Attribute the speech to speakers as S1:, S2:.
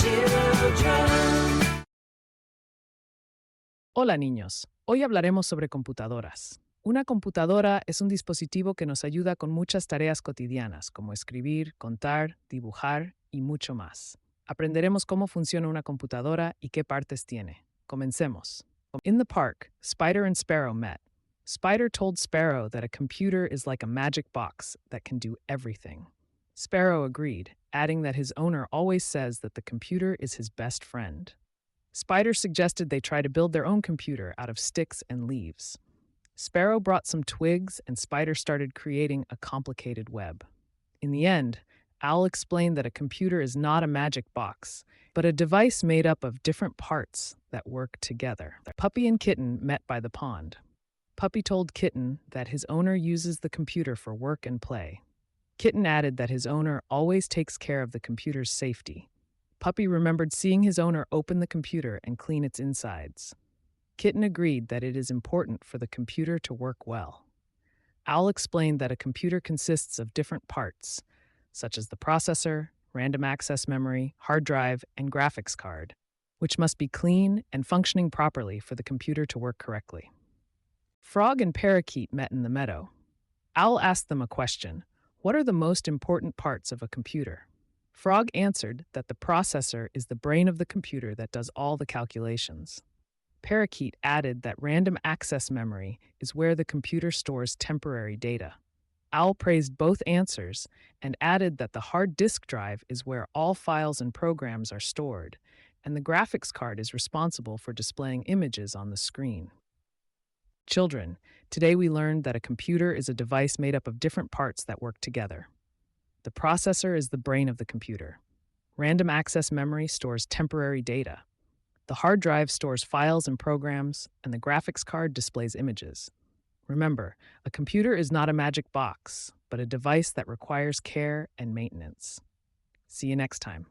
S1: children.
S2: Hola niños, hoy hablaremos sobre computadoras. Una computadora es un dispositivo que nos ayuda con muchas tareas cotidianas, como escribir, contar, dibujar y mucho más. Aprenderemos cómo funciona una computadora y qué partes tiene. Comencemos. In the park, Spider and Sparrow met. Spider told Sparrow that a computer is like a magic box that can do everything. Sparrow agreed, adding that his owner always says that the computer is his best friend. Spider suggested they try to build their own computer out of sticks and leaves. Sparrow brought some twigs, and Spider started creating a complicated web. In the end, Owl explained that a computer is not a magic box, but a device made up of different parts that work together. Puppy and Kitten met by the pond. Puppy told Kitten that his owner uses the computer for work and play. Kitten added that his owner always takes care of the computer's safety. Puppy remembered seeing his owner open the computer and clean its insides. Kitten agreed that it is important for the computer to work well. Owl explained that a computer consists of different parts, such as the processor, random access memory, hard drive, and graphics card, which must be clean and functioning properly for the computer to work correctly. Frog and Parakeet met in the meadow. Owl asked them a question: what are the most important parts of a computer? Frog answered that the processor is the brain of the computer that does all the calculations. Parakeet added that random access memory is where the computer stores temporary data. Owl praised both answers and added that the hard disk drive is where all files and programs are stored, and the graphics card is responsible for displaying images on the screen. Children, today we learned that a computer is a device made up of different parts that work together. The processor is the brain of the computer. Random access memory stores temporary data. The hard drive stores files and programs, and the graphics card displays images. Remember, a computer is not a magic box, but a device that requires care and maintenance. See you next time.